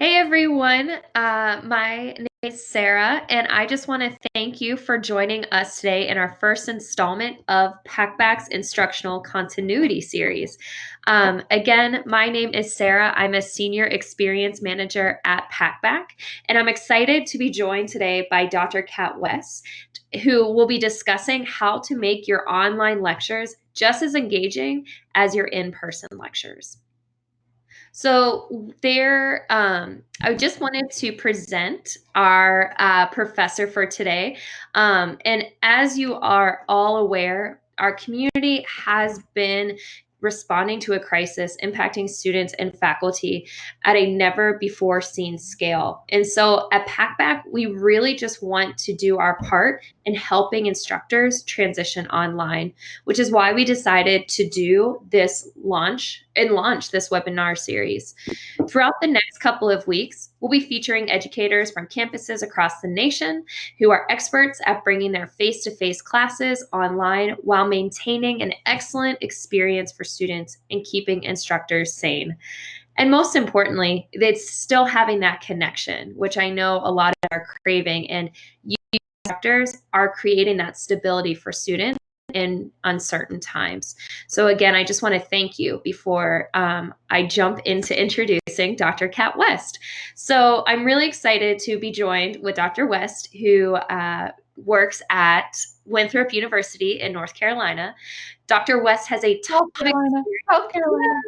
Hey everyone, my name is Sarah, and I just want to thank you for joining us today in our first installment of Packback's Instructional Continuity Series. Again, my name is Sarah. I'm a Senior Experience Manager at Packback, and I'm excited to be joined today by Dr. Kat West, who will be discussing how to make your online lectures just as engaging as your in-person lectures. I just wanted to present our professor for today. And as you are all aware, our community has been responding to a crisis impacting students and faculty at a never before seen scale. And so at Packback, we really just want to do our part in helping instructors transition online, which is why we decided to do this launch this webinar series. Throughout the next couple of weeks, we'll be featuring educators from campuses across the nation who are experts at bringing their face-to-face classes online while maintaining an excellent experience for students and keeping instructors sane. And most importantly, it's still having that connection, which I know a lot of are craving, and you instructors are creating that stability for students in uncertain times. So again, I just want to thank you before I jump into introducing Dr. Kat West. So I'm really excited to be joined with Dr. West, who works at Winthrop University in North Carolina. Dr. West has a ton of experience. South Carolina.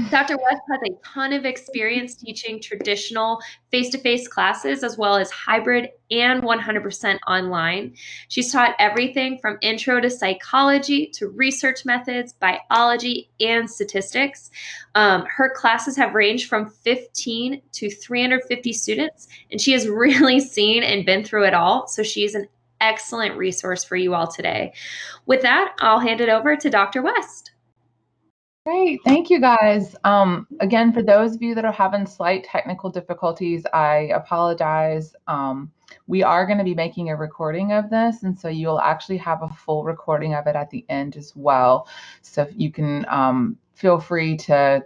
Dr. West has a ton of experience teaching traditional face-to-face classes as well as hybrid and 100% online. She's taught everything from intro to psychology to research methods, biology, and statistics. Her classes have ranged from 15 to 350 students, and she has really seen and been through it all. So she's an excellent resource for you all today. With that, I'll hand it over to Dr. West. Great, thank you guys. Again, for those of you that are having slight technical difficulties, I apologize. We are going to be making a recording of this, and so you'll actually have a full recording of it at the end as well. So you can feel free to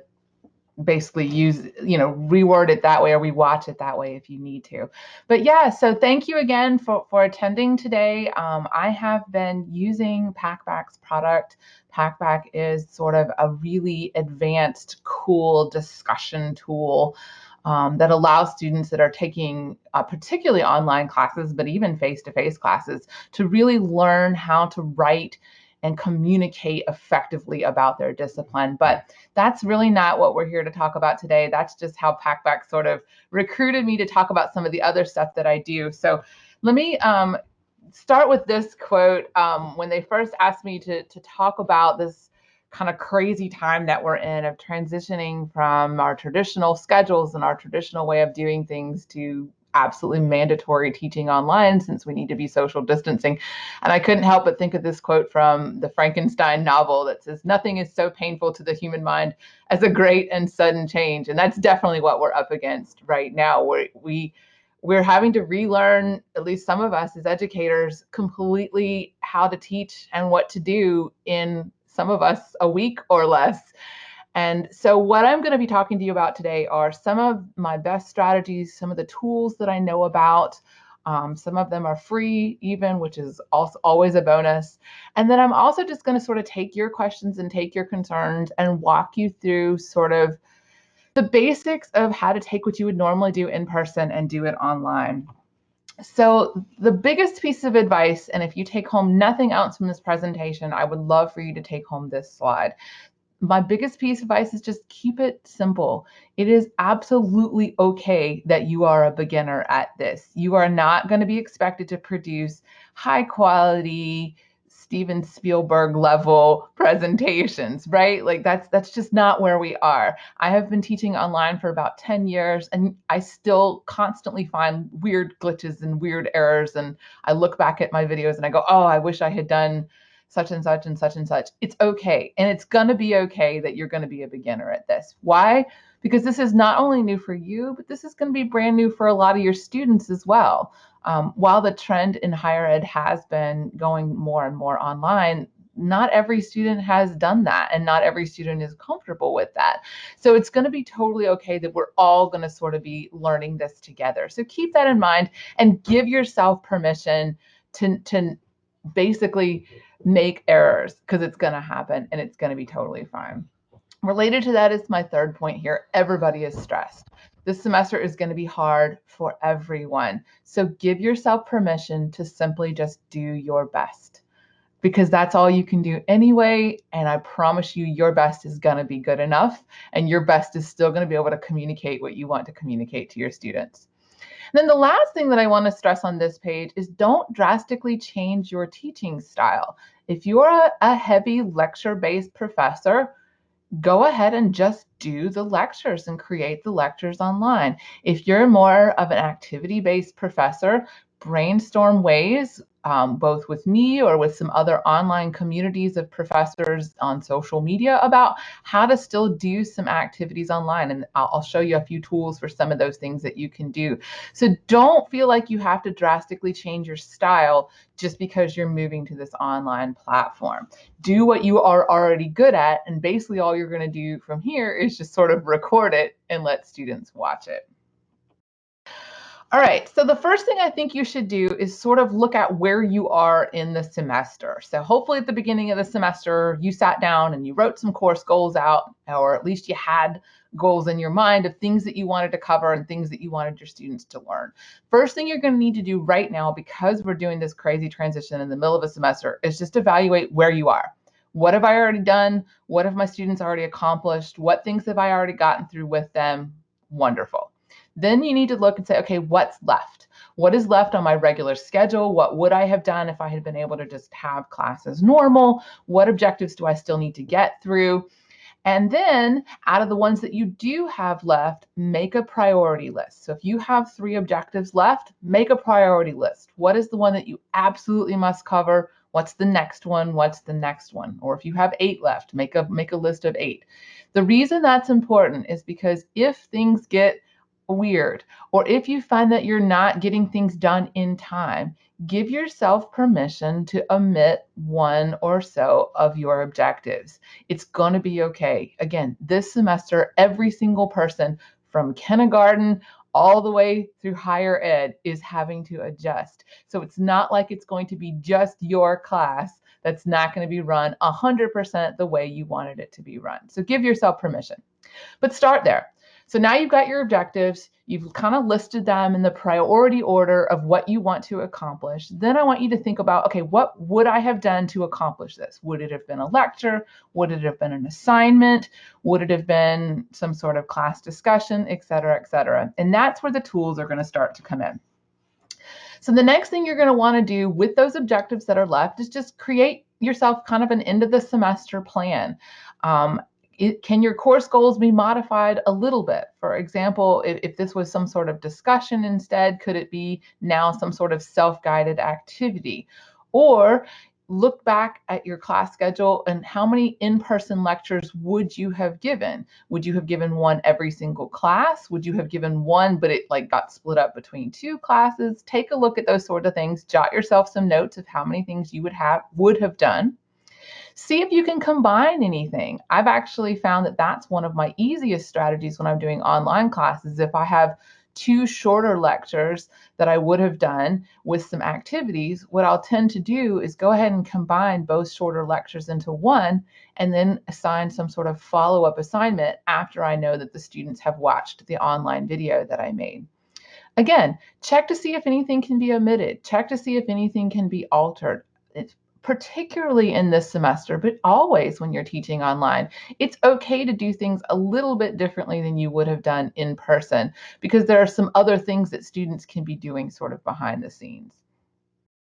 basically reword it that way or rewatch it that way if you need to. But yeah, so thank you again for attending today. I have been using Packback's product. Packback is sort of a really advanced, cool discussion tool that allows students that are taking particularly online classes, but even face-to-face classes, to really learn how to write and communicate effectively about their discipline. But that's really not what we're here to talk about today. That's just how Packback sort of recruited me to talk about some of the other stuff that I do. So let me start with this quote. When they first asked me to talk about this kind of crazy time that we're in of transitioning from our traditional schedules and our traditional way of doing things to absolutely mandatory teaching online since we need to be social distancing. And I couldn't help but think of this quote from the Frankenstein novel that says, "Nothing is so painful to the human mind as a great and sudden change." And that's definitely what we're up against right now. We're having to relearn, at least some of us as educators, completely how to teach and what to do in some of us a week or less. And so what I'm going to be talking to you about today are some of my best strategies, some of the tools that I know about. Some of them are free even, which is also always a bonus. And then I'm also just going to sort of take your questions and take your concerns and walk you through sort of the basics of how to take what you would normally do in person and do it online. So the biggest piece of advice, and if you take home nothing else from this presentation, I would love for you to take home this slide. My biggest piece of advice is just keep it simple. It is absolutely okay that you are a beginner at this. You are not going to be expected to produce high quality Steven Spielberg level presentations, right? Like that's just not where we are. I have been teaching online for about 10 years and I still constantly find weird glitches and weird errors. And I look back at my videos and I go, oh, I wish I had done such and such and such and such. It's okay. And it's going to be okay that you're going to be a beginner at this. Why? Because this is not only new for you, but this is going to be brand new for a lot of your students as well. While the trend in higher ed has been going more and more online, not every student has done that, and not every student is comfortable with that. So it's going to be totally okay that we're all going to sort of be learning this together. So keep that in mind and give yourself permission to basically make errors, because it's going to happen and it's going to be totally fine. Related to that is my third point here. Everybody is stressed. This semester is going to be hard for everyone. So give yourself permission to simply just do your best, because that's all you can do anyway. And I promise you, your best is going to be good enough, and your best is still going to be able to communicate what you want to communicate to your students. And then the last thing that I want to stress on this page is don't drastically change your teaching style. If you're a heavy lecture-based professor, go ahead and just do the lectures and create the lectures online. If you're more of an activity-based professor, brainstorm ways, both with me or with some other online communities of professors on social media, about how to still do some activities online. And I'll show you a few tools for some of those things that you can do. So don't feel like you have to drastically change your style just because you're moving to this online platform. Do what you are already good at, and basically all you're going to do from here is just sort of record it and let students watch it. All right, so the first thing I think you should do is sort of look at where you are in the semester. So hopefully at the beginning of the semester, you sat down and you wrote some course goals out, or at least you had goals in your mind of things that you wanted to cover and things that you wanted your students to learn. First thing you're going to need to do right now, because we're doing this crazy transition in the middle of a semester, is just evaluate where you are. What have I already done? What have my students already accomplished? What things have I already gotten through with them? Wonderful. Then you need to look and say, okay, what's left? What is left on my regular schedule? What would I have done if I had been able to just have class as normal? What objectives do I still need to get through? And then out of the ones that you do have left, make a priority list. So if you have 3 objectives left, make a priority list. What is the one that you absolutely must cover? What's the next one? What's the next one? Or if you have 8 left, make a list of 8. The reason that's important is because if things get weird, or if you find that you're not getting things done in time, give yourself permission to omit one or so of your objectives. It's going to be okay. Again, this semester, every single person from kindergarten all the way through higher ed is having to adjust. So it's not like it's going to be just your class that's not going to be run 100% the way you wanted it to be run. So give yourself permission, but start there. So now you've got your objectives, you've kind of listed them in the priority order of what you want to accomplish. Then I want you to think about, okay, what would I have done to accomplish this? Would it have been a lecture? Would it have been an assignment? Would it have been some sort of class discussion, et cetera, et cetera? And that's where the tools are going to start to come in. So the next thing you're going to want to do with those objectives that are left is just create yourself kind of an end of the semester plan. Can your course goals be modified a little bit? For example, if this was some sort of discussion instead, could it be now some sort of self-guided activity? Or look back at your class schedule and how many in-person lectures would you have given? Would you have given one every single class? Would you have given one, but it like got split up between 2 classes? Take a look at those sort of things. Jot yourself some notes of how many things you would have done. See if you can combine anything. I've actually found that that's one of my easiest strategies when I'm doing online classes. If I have 2 shorter lectures that I would have done with some activities, what I'll tend to do is go ahead and combine both shorter lectures into one, and then assign some sort of follow-up assignment after I know that the students have watched the online video that I made. Again, check to see if anything can be omitted. Check to see if anything can be altered. It's particularly in this semester, but always when you're teaching online, it's okay to do things a little bit differently than you would have done in person, because there are some other things that students can be doing sort of behind the scenes.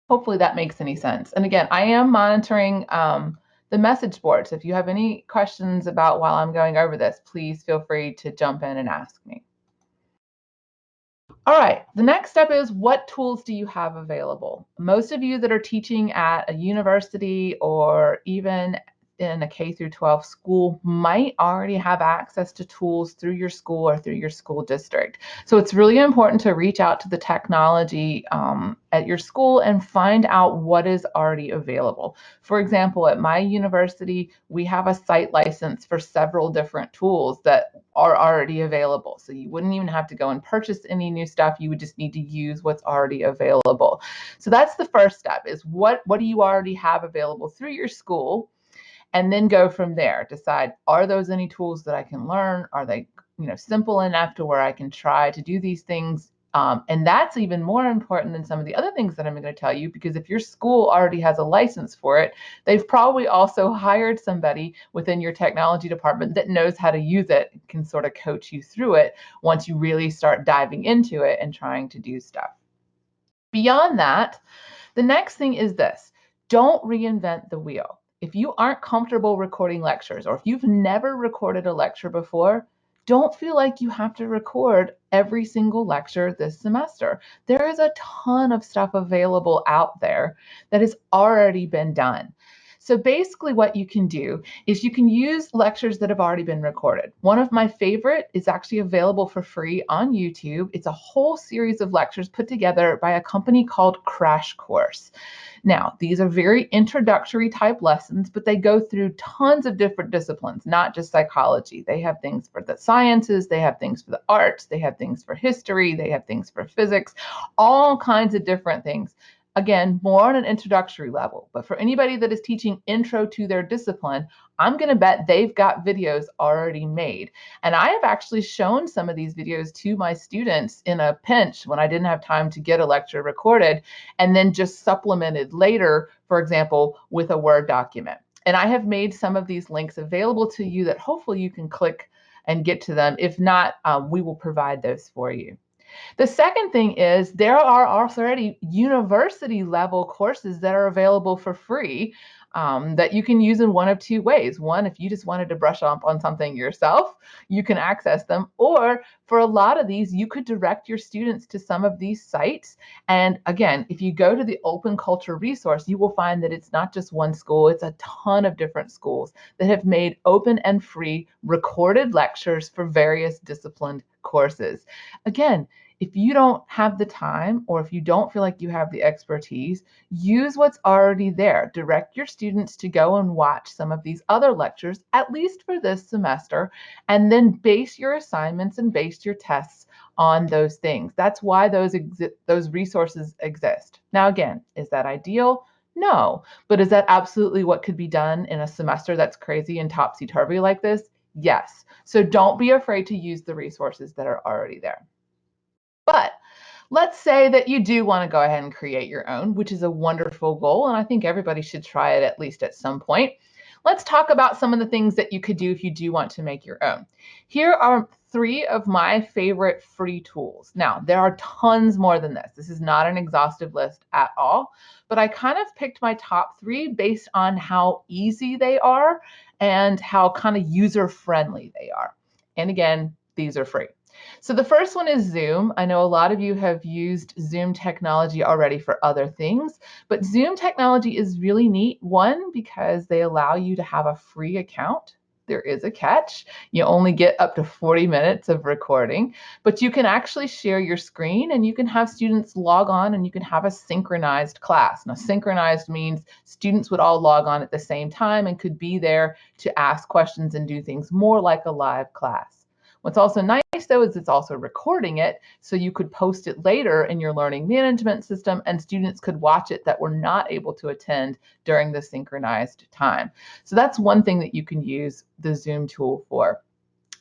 Hopefully that makes any sense. And again, I am monitoring the message board. So if you have any questions about while I'm going over this, please feel free to jump in and ask me. All right, the next step is, what tools do you have available? Most of you that are teaching at a university or even in a K through 12 school might already have access to tools through your school or through your school district. So it's really important to reach out to the technology at your school and find out what is already available. For example, at my university, we have a site license for several different tools that are already available. So you wouldn't even have to go and purchase any new stuff. You would just need to use what's already available. So that's the first step, is what do you already have available through your school? And then go from there. Decide, are those any tools that I can learn? Are they, simple enough to where I can try to do these things? And that's even more important than some of the other things that I'm going to tell you, because if your school already has a license for it, they've probably also hired somebody within your technology department that knows how to use it, can sort of coach you through it once you really start diving into it and trying to do stuff. Beyond that, the next thing is this: don't reinvent the wheel. If you aren't comfortable recording lectures, or if you've never recorded a lecture before, don't feel like you have to record every single lecture this semester. There is a ton of stuff available out there that has already been done. So basically what you can do is you can use lectures that have already been recorded. One of my favorite is actually available for free on YouTube. It's a whole series of lectures put together by a company called Crash Course. Now, these are very introductory type lessons, but they go through tons of different disciplines, not just psychology. They have things for the sciences, they have things for the arts, they have things for history, they have things for physics, all kinds of different things. Again, more on an introductory level, but for anybody that is teaching intro to their discipline, I'm going to bet they've got videos already made. And I have actually shown some of these videos to my students in a pinch when I didn't have time to get a lecture recorded, and then just supplemented later, for example, with a Word document. And I have made some of these links available to you that hopefully you can click and get to them. If not, we will provide those for you. The second thing is there are already university level courses that are available for free that you can use in one of two ways. One, if you just wanted to brush up on something yourself, you can access them. Or for a lot of these, you could direct your students to some of these sites. And again, if you go to the Open Culture resource, you will find that it's not just one school, it's a ton of different schools that have made open and free recorded lectures for various disciplined courses. Again, if you don't have the time, or if you don't feel like you have the expertise, use what's already there. Direct your students to go and watch some of these other lectures, at least for this semester, and then base your assignments and base your tests on those things. That's why those resources exist. Now, again, is that ideal? No. But is that absolutely what could be done in a semester that's crazy and topsy-turvy like this? Yes. So don't be afraid to use the resources that are already there. But let's say that you do want to go ahead and create your own, which is a wonderful goal, and I think everybody should try it at least at some point. Let's talk about some of the things that you could do if you do want to make your own. Here are 3 of my favorite free tools. Now, there are tons more than this. This is not an exhaustive list at all, but I kind of picked my top 3 based on how easy they are and how kind of user-friendly they are. And again, these are free. So the first one is Zoom. I know a lot of you have used Zoom technology already for other things, but Zoom technology is really neat. One, because they allow you to have a free account. There is a catch. You only get up to 40 minutes of recording, but you can actually share your screen and you can have students log on and you can have a synchronized class. Now, synchronized means students would all log on at the same time and could be there to ask questions and do things more like a live class. What's also nice, though, is it's also recording it, so you could post it later in your learning management system, and students could watch it that were not able to attend during the synchronized time. So that's one thing that you can use the Zoom tool for.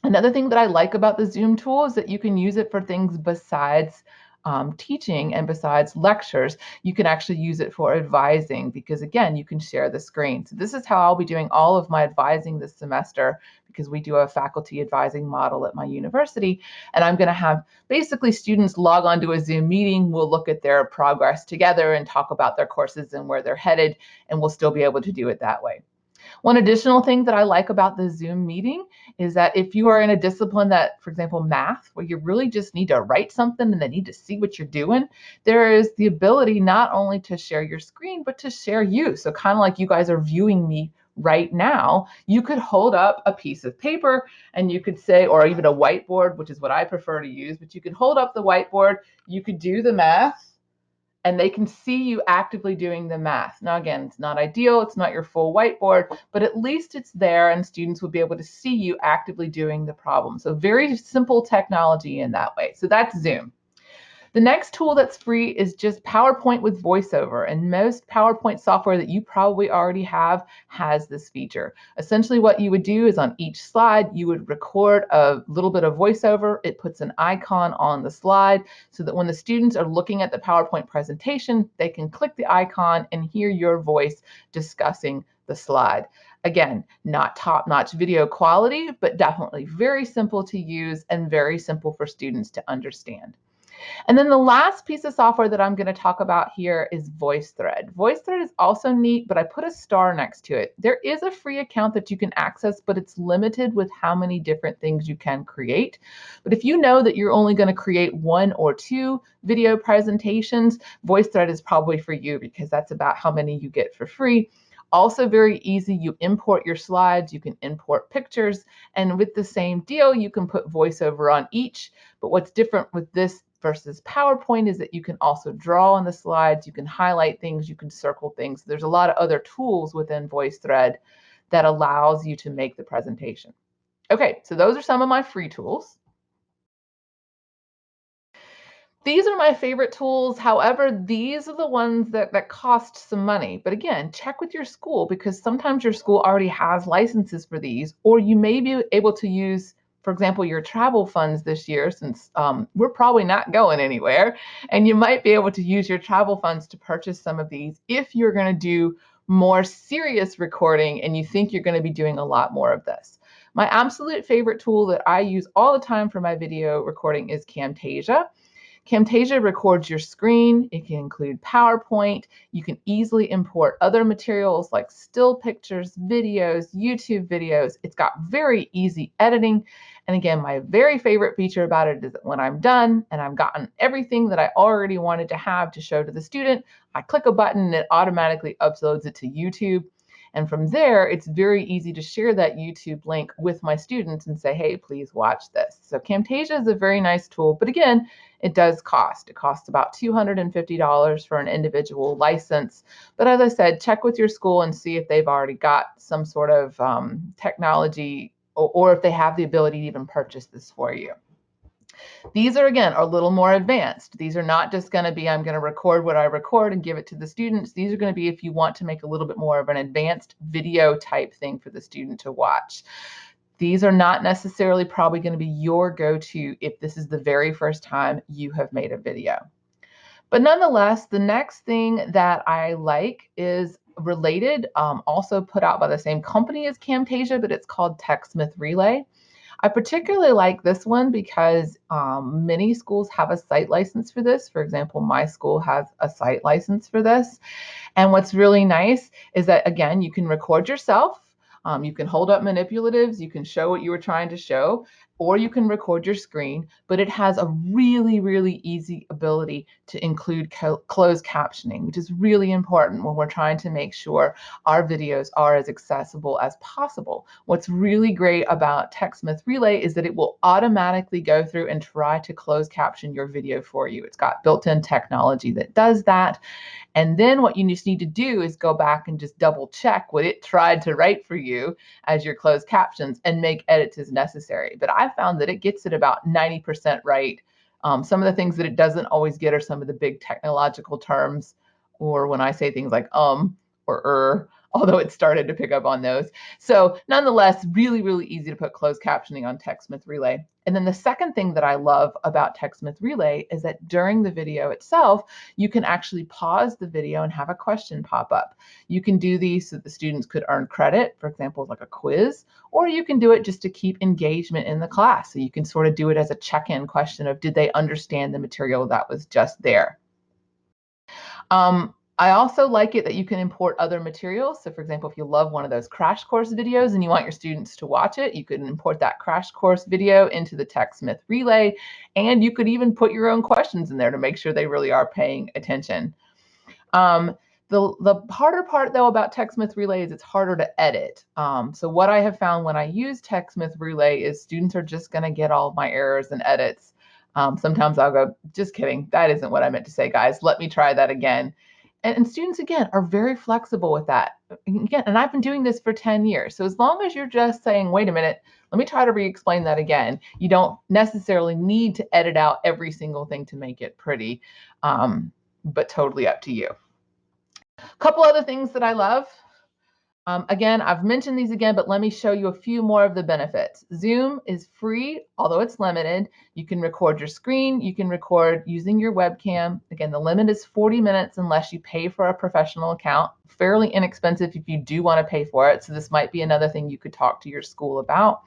Another thing that I like about the Zoom tool is that you can use it for things besides teaching and besides lectures. You can actually use it for advising because, again, you can share the screen. So this is how I'll be doing all of my advising this semester, because we do a faculty advising model at my university. And I'm going to have basically students log on to a Zoom meeting. We'll look at their progress together and talk about their courses and where they're headed, and we'll still be able to do it that way. One additional thing that I like about the Zoom meeting is that if you are in a discipline that, for example, math, where you really just need to write something and they need to see what you're doing, there is the ability not only to share your screen, but to share you. So kind of like you guys are viewing me right now, you could hold up a piece of paper and you could say, or even a whiteboard, which is what I prefer to use, but you could hold up the whiteboard, you could do the math, and they can see you actively doing the math. Now, again, it's not ideal, it's not your full whiteboard, but at least it's there and students will be able to see you actively doing the problem. So very simple technology in that way. So that's Zoom. The next tool that's free is just PowerPoint with VoiceOver, and most PowerPoint software that you probably already have has this feature. Essentially what you would do is on each slide, you would record a little bit of VoiceOver. It puts an icon on the slide so that when the students are looking at the PowerPoint presentation, they can click the icon and hear your voice discussing the slide. Again, not top-notch video quality, but definitely very simple to use and very simple for students to understand. And then the last piece of software that I'm going to talk about here is VoiceThread. VoiceThread is also neat, but I put a star next to it. There is a free account that you can access, but it's limited with how many different things you can create. But if you know that you're only going to create 1 or 2 video presentations, VoiceThread is probably for you because that's about how many you get for free. Also very easy, you import your slides, you can import pictures, and with the same deal, you can put VoiceOver on each. But what's different with this versus PowerPoint is that you can also draw on the slides, you can highlight things, you can circle things. There's a lot of other tools within VoiceThread that allows you to make the presentation. Okay, so those are some of my free tools. These are my favorite tools. However, these are the ones that cost some money. But again, check with your school because sometimes your school already has licenses for these, or you may be able to use, for example, your travel funds this year since we're probably not going anywhere. And you might be able to use your travel funds to purchase some of these if you're going to do more serious recording and you think you're going to be doing a lot more of this. My absolute favorite tool that I use all the time for my video recording is Camtasia. Camtasia records your screen. It can include PowerPoint. You can easily import other materials like still pictures, videos, YouTube videos. It's got very easy editing. And again, my very favorite feature about it is that when I'm done and I've gotten everything that I already wanted to have to show to the student, I click a button and it automatically uploads it to YouTube. And from there, it's very easy to share that YouTube link with my students and say, hey, please watch this. So Camtasia is a very nice tool, but again, it does cost. It costs about $250 for an individual license. But as I said, check with your school and see if they've already got some sort of technology or if they have the ability to even purchase this for you. These are, again, a little more advanced. These are not just going to be, I'm going to record what I record and give it to the students. These are going to be if you want to make a little bit more of an advanced video type thing for the student to watch. These are not necessarily probably going to be your go-to if this is the very first time you have made a video. But nonetheless, the next thing that I like is related, also put out by the same company as Camtasia, but it's called TechSmith Relay. I particularly like this one because many schools have a site license for this. For example, my school has a site license for this. And what's really nice is that, again, you can record yourself. You can hold up manipulatives. You can show what you were trying to show, or you can record your screen. But it has a really, really easy ability to include closed captioning, which is really important when we're trying to make sure our videos are as accessible as possible. What's really great about TechSmith Relay is that it will automatically go through and try to close caption your video for you. It's got built-in technology that does that. And then what you just need to do is go back and just double check what it tried to write for you as your closed captions and make edits as necessary. But I found that it gets it about 90% right. Some of the things that it doesn't always get are some of the big technological terms, or when I say things like or although it started to pick up on those. So nonetheless, really, really easy to put closed captioning on TechSmith Relay. And then the second thing that I love about TechSmith Relay is that during the video itself, you can actually pause the video and have a question pop up. You can do these so that the students could earn credit, for example, like a quiz, or you can do it just to keep engagement in the class. So you can sort of do it as a check-in question of did they understand the material that was just there. I also like it that you can import other materials. So for example, if you love one of those crash course videos and you want your students to watch it, you can import that crash course video into the TechSmith Relay, and you could even put your own questions in there to make sure they really are paying attention. The harder part, though, about TechSmith Relay is it's harder to edit. So what I have found when I use TechSmith Relay is students are just going to get all of my errors and edits. Sometimes I'll go, just kidding. That isn't what I meant to say, guys. Let me try that again. And students, again, are very flexible with that. Again, and I've been doing this for 10 years. So as long as you're just saying, wait a minute, let me try to re-explain that again. You don't necessarily need to edit out every single thing to make it pretty, but totally up to you. A couple other things that I love. Again, I've mentioned these again, but let me show you a few more of the benefits. Zoom is free, although it's limited. You can record your screen. You can record using your webcam. Again, the limit is 40 minutes unless you pay for a professional account. Fairly inexpensive if you do want to pay for it. So this might be another thing you could talk to your school about.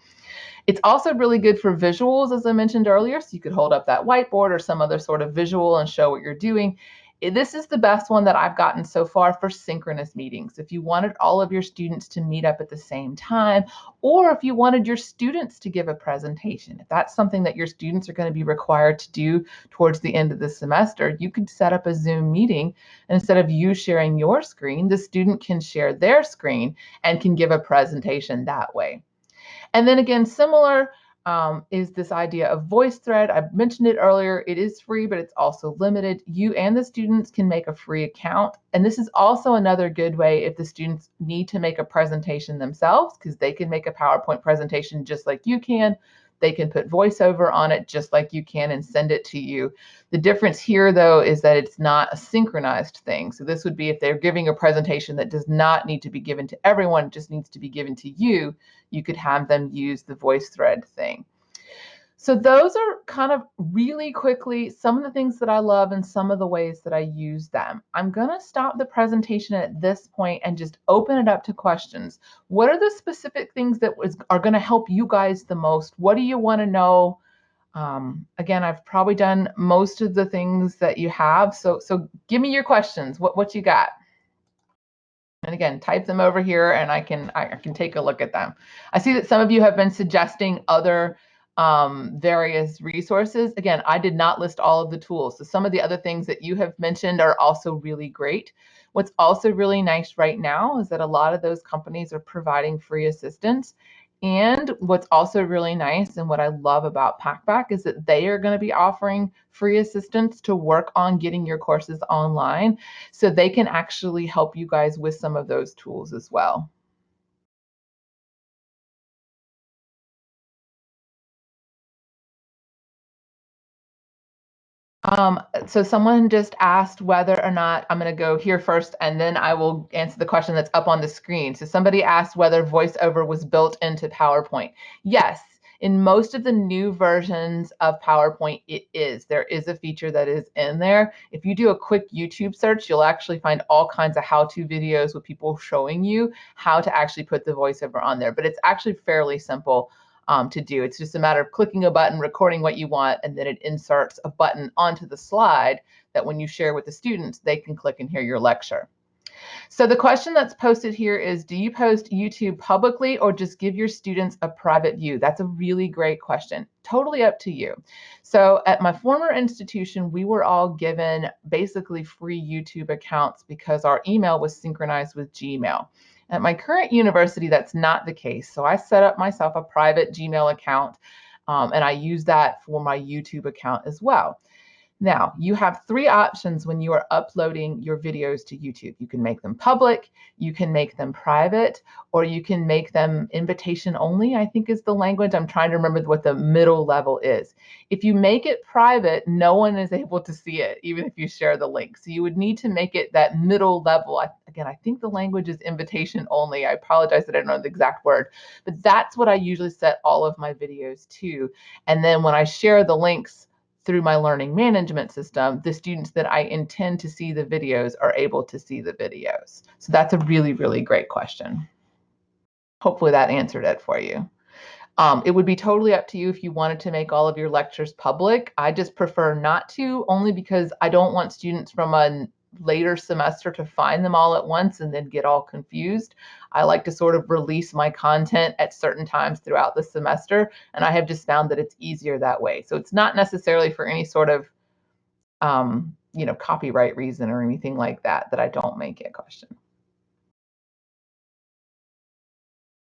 It's also really good for visuals, as I mentioned earlier. So you could hold up that whiteboard or some other sort of visual and show what you're doing. This is the best one that I've gotten so far for synchronous meetings. If you wanted all of your students to meet up at the same time, or if you wanted your students to give a presentation, if that's something that your students are going to be required to do towards the end of the semester, you could set up a Zoom meeting. And instead of you sharing your screen, the student can share their screen and can give a presentation that way. And then again, similar is this idea of VoiceThread. I mentioned it earlier. It is free, but it's also limited. You and the students can make a free account. And this is also another good way if the students need to make a presentation themselves, because they can make a PowerPoint presentation just like you can. They can put voiceover on it just like you can and send it to you. The difference here, though, is that it's not a synchronized thing. So this would be if they're giving a presentation that does not need to be given to everyone, just needs to be given to you, you could have them use the VoiceThread thing. So those are kind of really quickly some of the things that I love and some of the ways that I use them. I'm going to stop the presentation at this point and just open it up to questions. What are the specific things that are going to help you guys the most? What do you want to know? Again, I've probably done most of the things that you have. So give me your questions. What you got? And again, type them over here and I can take a look at them. I see that some of you have been suggesting other various resources. Again, I did not list all of the tools. So some of the other things that you have mentioned are also really great. What's also really nice right now is that a lot of those companies are providing free assistance. And what's also really nice and what I love about PackBack is that they are going to be offering free assistance to work on getting your courses online. So they can actually help you guys with some of those tools as well. So someone just asked whether or not, I'm going to go here first and then I will answer the question that's up on the screen. So somebody asked whether VoiceOver was built into PowerPoint. Yes, in most of the new versions of PowerPoint, it is. There is a feature that is in there. If you do a quick YouTube search, you'll actually find all kinds of how-to videos with people showing you how to actually put the VoiceOver on there. But it's actually fairly simple to do. It's just a matter of clicking a button, recording what you want, and then it inserts a button onto the slide that when you share with the students, they can click and hear your lecture. So the question that's posted here is, do you post YouTube publicly or just give your students a private view? That's a really great question. Totally up to you. So at my former institution, we were all given basically free YouTube accounts because our email was synchronized with Gmail. At my current university, that's not the case. So I set up myself a private Gmail account, and I use that for my YouTube account as well. Now, you have three options when you are uploading your videos to YouTube. You can make them public, you can make them private, or you can make them invitation only, I think is the language. I'm trying to remember what the middle level is. If you make it private, no one is able to see it, even if you share the link. So you would need to make it that middle level. Again, I think the language is invitation only. I apologize that I don't know the exact word, but that's what I usually set all of my videos to. And then when I share the links through my learning management system, the students that I intend to see the videos are able to see the videos. So that's a really, really great question. Hopefully that answered it for you. It would be totally up to you if you wanted to make all of your lectures public. I just prefer not to, only because I don't want students from a later semester to find them all at once and then get all confused. I like to sort of release my content at certain times throughout the semester, and I have just found that it's easier that way. So it's not necessarily for any sort of copyright reason or anything like that I don't make it. Question.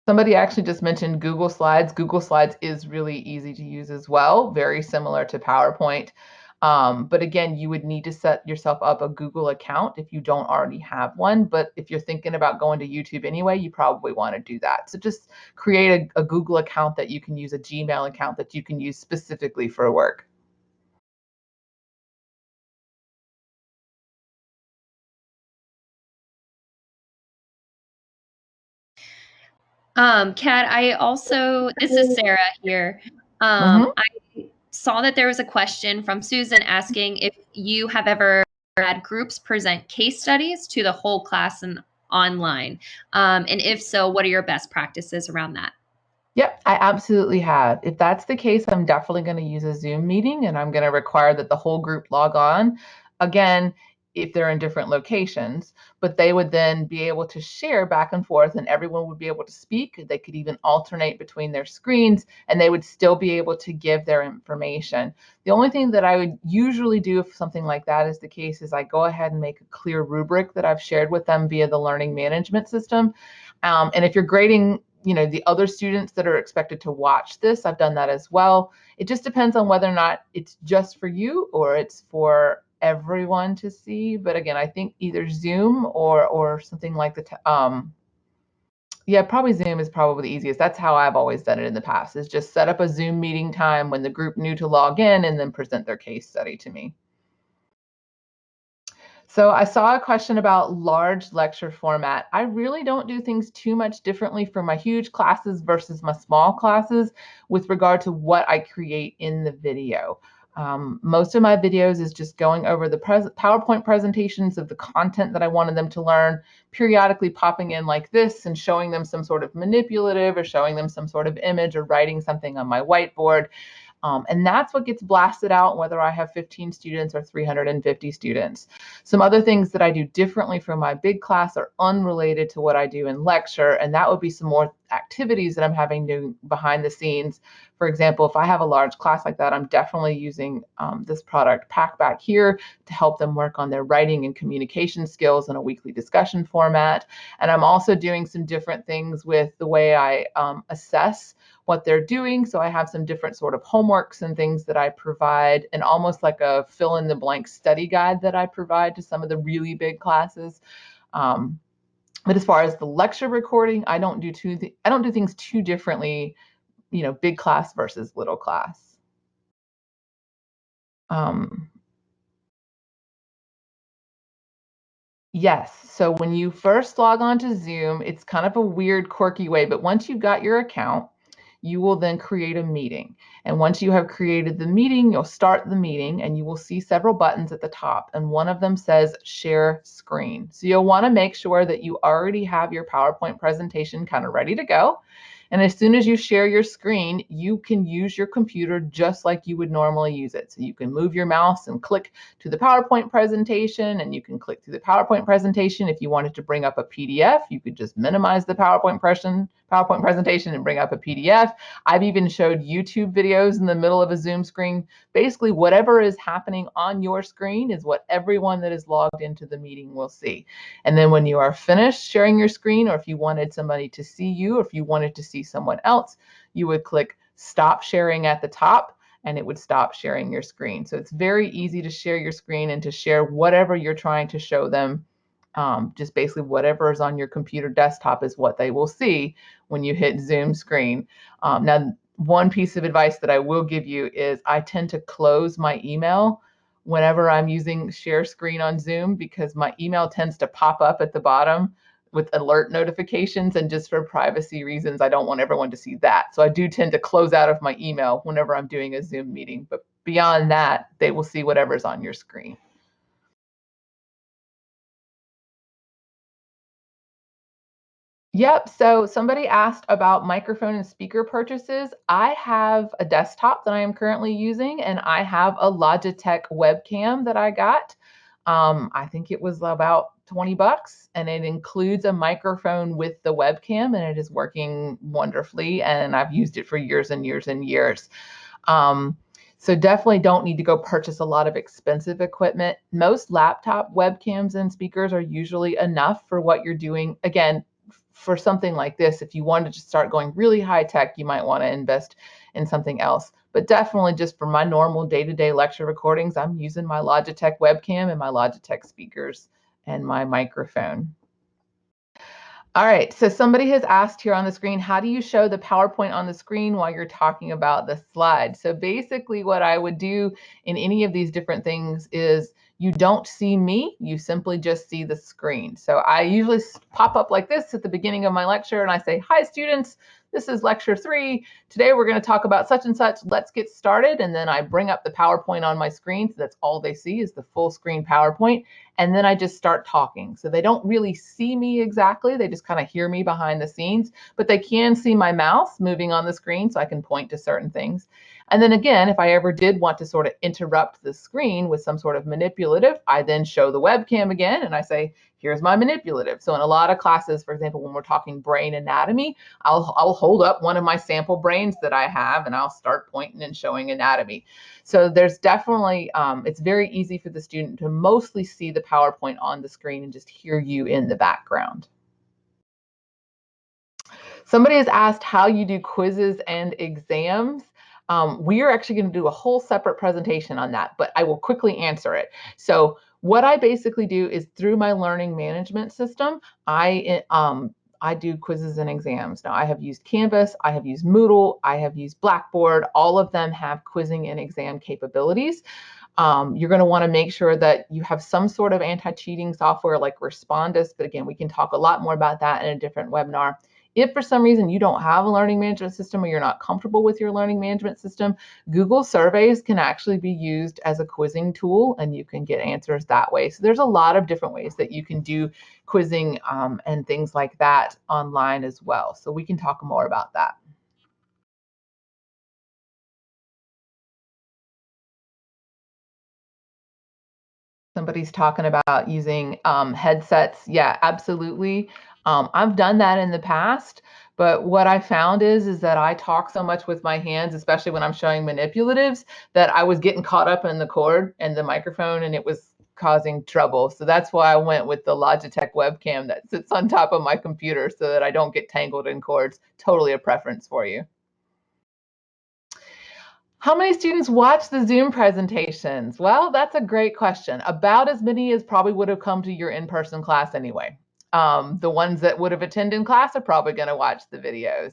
Somebody actually just mentioned Google Slides. Google Slides is really easy to use as well, very similar to PowerPoint. But again, you would need to set yourself up a Google account if you don't already have one. But if you're thinking about going to YouTube anyway, you probably want to do that. So just create a Google account that you can use, a Gmail account that you can use specifically for work. Kat, this is Sarah here. Mm-hmm. I saw that there was a question from Susan asking if you have ever had groups present case studies to the whole class and online. And if so, what are your best practices around that? Yep, I absolutely have. If that's the case, I'm definitely going to use a Zoom meeting and I'm going to require that the whole group log on. Again, if they're in different locations, but they would then be able to share back and forth and everyone would be able to speak. They could even alternate between their screens and they would still be able to give their information. The only thing that I would usually do if something like that is the case is I go ahead and make a clear rubric that I've shared with them via the learning management system. And if you're grading the other students that are expected to watch this, I've done that as well. It just depends on whether or not it's just for you or it's for everyone to see. But again, I think either Zoom or something like yeah, probably Zoom is probably the easiest. That's how I've always done it in the past, is just set up a Zoom meeting time when the group knew to log in and then present their case study to me. So I saw a question about large lecture format. I really don't do things too much differently for my huge classes versus my small classes with regard to what I create in the video. Most of my videos is just going over the PowerPoint presentations of the content that I wanted them to learn, periodically popping in like this and showing them some sort of manipulative or showing them some sort of image or writing something on my whiteboard. And that's what gets blasted out, whether I have 15 students or 350 students. Some other things that I do differently from my big class are unrelated to what I do in lecture, and that would be some more activities that I'm having to behind the scenes. For example, if I have a large class like that, I'm definitely using this product Pack back here to help them work on their writing and communication skills in a weekly discussion format. And I'm also doing some different things with the way I assess what they're doing. So I have some different sort of homeworks and things that I provide, and almost like a fill in the blank study guide that I provide to some of the really big classes. But as far as the lecture recording, I don't do things too differently, big class versus little class. Um, Yes. So when you first log on to Zoom, it's kind of a weird, quirky way, but once you've got your account, you will then create a meeting. And once you have created the meeting, you'll start the meeting and you will see several buttons at the top. And one of them says share screen. So you'll want to make sure that you already have your PowerPoint presentation kind of ready to go. And as soon as you share your screen, you can use your computer just like you would normally use it. So you can move your mouse and click to the PowerPoint presentation, and you can click through the PowerPoint presentation. If you wanted to bring up a PDF, you could just minimize the PowerPoint presentation and bring up a PDF. I've even showed YouTube videos in the middle of a Zoom screen. Basically, whatever is happening on your screen is what everyone that is logged into the meeting will see. And then when you are finished sharing your screen, or if you wanted somebody to see you, or if you wanted to see someone else, you would click stop sharing at the top and it would stop sharing your screen. So it's very easy to share your screen and to share whatever you're trying to show them. Just basically whatever is on your computer desktop is what they will see when you hit Zoom screen. Now, one piece of advice that I will give you is I tend to close my email whenever I'm using share screen on Zoom, because my email tends to pop up at the bottom with alert notifications, and just for privacy reasons, I don't want everyone to see that. So I do tend to close out of my email whenever I'm doing a Zoom meeting, but beyond that, they will see whatever's on your screen. Yep. So somebody asked about microphone and speaker purchases. I have a desktop that I am currently using, and I have a Logitech webcam that I got. I think it was about 20 bucks, and it includes a microphone with the webcam, and it is working wonderfully. And I've used it for years and years and years. Um, So definitely don't need to go purchase a lot of expensive equipment. Most laptop webcams and speakers are usually enough for what you're doing. Again, for something like this, if you wanted to start going really high tech, you might want to invest in something else. But definitely just for my normal day-to-day lecture recordings, I'm using my Logitech webcam and my Logitech speakers and my microphone. All right, so somebody has asked here on the screen, how do you show the PowerPoint on the screen while you're talking about the slide? So basically what I would do in any of these different things is you don't see me, you simply just see the screen. So I usually pop up like this at the beginning of my lecture and I say, hi students, this is lecture 3. Today we're going to talk about such and such. Let's get started. And then I bring up the PowerPoint on my screen. So that's all they see is the full screen PowerPoint. And then I just start talking. So they don't really see me exactly. They just kind of hear me behind the scenes, but they can see my mouse moving on the screen so I can point to certain things. And then again, if I ever did want to sort of interrupt the screen with some sort of manipulative, I then show the webcam again and I say, here's my manipulative. So in a lot of classes, for example, when we're talking brain anatomy, I'll hold up one of my sample brains that I have and I'll start pointing and showing anatomy. So there's definitely, it's very easy for the student to mostly see the PowerPoint on the screen and just hear you in the background. Somebody has asked how you do quizzes and exams. We are actually going to do a whole separate presentation on that, but I will quickly answer it. So what I basically do is through my learning management system, I do quizzes and exams. Now I have used Canvas, I have used Moodle, I have used Blackboard. All of them have quizzing and exam capabilities. You're going to want to make sure that you have some sort of anti-cheating software like Respondus, but again, we can talk a lot more about that in a different webinar. If for some reason you don't have a learning management system or you're not comfortable with your learning management system, Google surveys can actually be used as a quizzing tool and you can get answers that way. So there's a lot of different ways that you can do quizzing and things like that online as well. So we can talk more about that. Somebody's talking about using headsets. Yeah, absolutely. I've done that in the past, but what I found is that I talk so much with my hands, especially when I'm showing manipulatives, that I was getting caught up in the cord and the microphone, and it was causing trouble. So that's why I went with the Logitech webcam that sits on top of my computer so that I don't get tangled in cords. Totally a preference for you. How many students watch the Zoom presentations? Well, that's a great question. About as many as probably would have come to your in-person class anyway. The ones that would have attended class are probably going to watch the videos.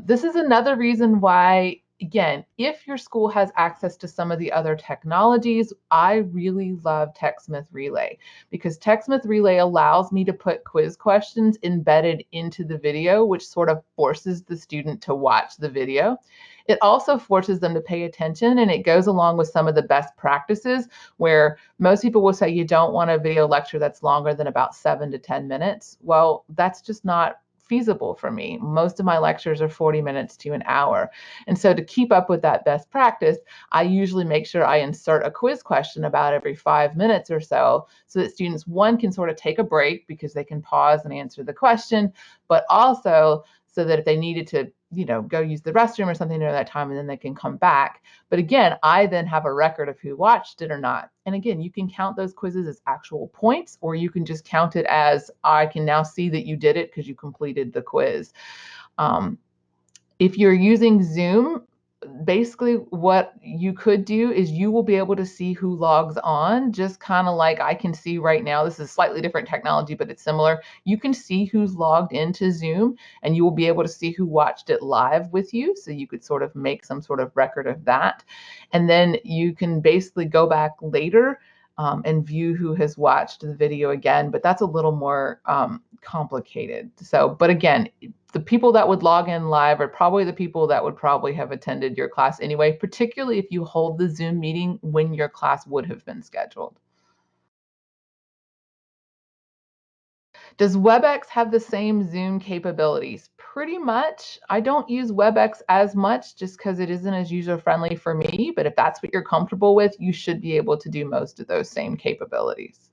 This is another reason why, again, if your school has access to some of the other technologies, I really love TechSmith Relay because TechSmith Relay allows me to put quiz questions embedded into the video, which sort of forces the student to watch the video. It also forces them to pay attention, and it goes along with some of the best practices where most people will say you don't want a video lecture that's longer than about 7 to 10 minutes. Well, that's just not feasible for me. Most of my lectures are 40 minutes to an hour. And so to keep up with that best practice, I usually make sure I insert a quiz question about every 5 minutes or so that students, one, can sort of take a break because they can pause and answer the question, but also so that if they needed to, go use the restroom or something during that time, and then they can come back. But again, I then have a record of who watched it or not. And again, you can count those quizzes as actual points, or you can just count it as I can now see that you did it because you completed the quiz. If you're using Zoom, basically what you could do is you will be able to see who logs on, just kind of like I can see right now. This is slightly different technology, but it's similar. You can see who's logged into Zoom, and you will be able to see who watched it live with you. So you could sort of make some sort of record of that. And then you can basically go back later and view who has watched the video again, but that's a little more complicated. So, but again, the people that would log in live are probably the people that would probably have attended your class anyway, particularly if you hold the Zoom meeting when your class would have been scheduled. Does WebEx have the same Zoom capabilities? Pretty much. I don't use WebEx as much just because it isn't as user-friendly for me, but if that's what you're comfortable with, you should be able to do most of those same capabilities.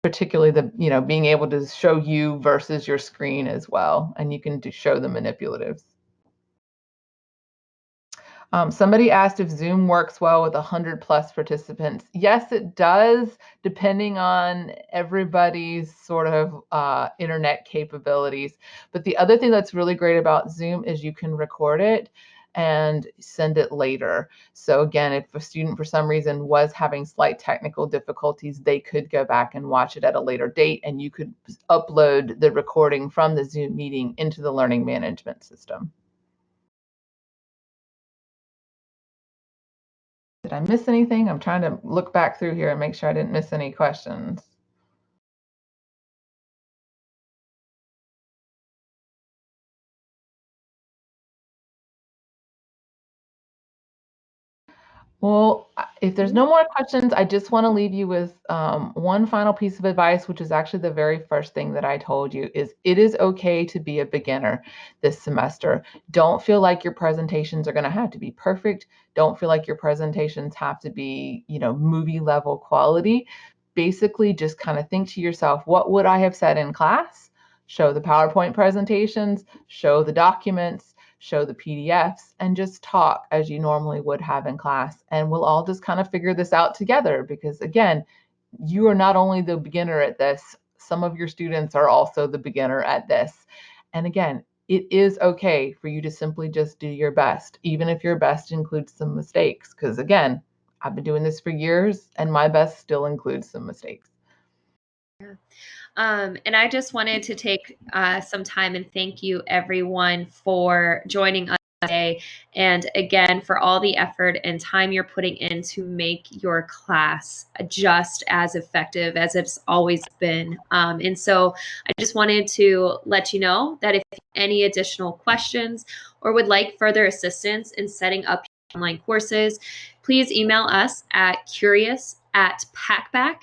Particularly the, being able to show you versus your screen as well, and you can show the manipulatives. Somebody asked if Zoom works well with 100+ participants. Yes, it does, depending on everybody's sort of internet capabilities. But the other thing that's really great about Zoom is you can record it and send it later. So again, if a student for some reason was having slight technical difficulties, they could go back and watch it at a later date, and you could upload the recording from the Zoom meeting into the learning management system. Did I miss anything? I'm trying to look back through here and make sure I didn't miss any questions. Well, if there's no more questions, I just want to leave you with one final piece of advice, which is actually the very first thing that I told you, is it is okay to be a beginner this semester. Don't feel like your presentations are going to have to be perfect. Don't feel like your presentations have to be, movie level quality. Basically, just kind of think to yourself, what would I have said in class? Show the PowerPoint presentations, show the documents, show the PDFs, and just talk as you normally would have in class. And we'll all just kind of figure this out together, because again, you are not only the beginner at this, some of your students are also the beginner at this. And again, it is okay for you to simply just do your best, even if your best includes some mistakes. Because again, I've been doing this for years and my best still includes some mistakes. And I just wanted to take some time and thank you, everyone, for joining us today. And again, for all the effort and time you're putting in to make your class just as effective as it's always been. And so I just wanted to let you know that if you have any additional questions or would like further assistance in setting up online courses, please email us at curious@packback,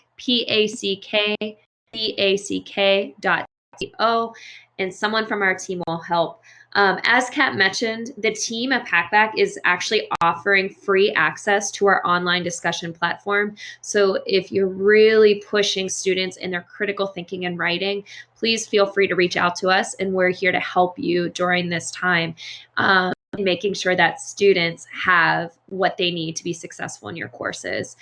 pack.co, and someone from our team will help. As Kat mentioned, the team at Packback is actually offering free access to our online discussion platform. So if you're really pushing students in their critical thinking and writing, please feel free to reach out to us, and we're here to help you during this time. Making sure that students have what they need to be successful in your courses.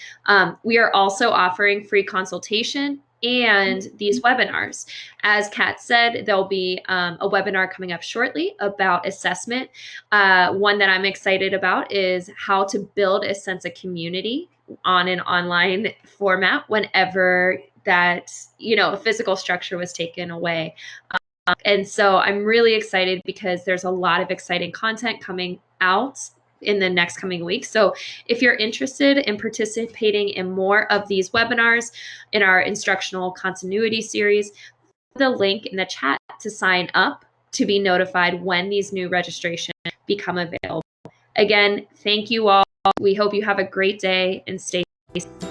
We are also offering free consultation and these webinars. As Kat said, there'll be a webinar coming up shortly about assessment. One that I'm excited about is how to build a sense of community on an online format whenever that, a physical structure was taken away. And so I'm really excited because there's a lot of exciting content coming out in the next coming weeks. So if you're interested in participating in more of these webinars in our instructional continuity series, the link in the chat to sign up to be notified when these new registrations become available. Again, thank you all. We hope you have a great day and stay safe.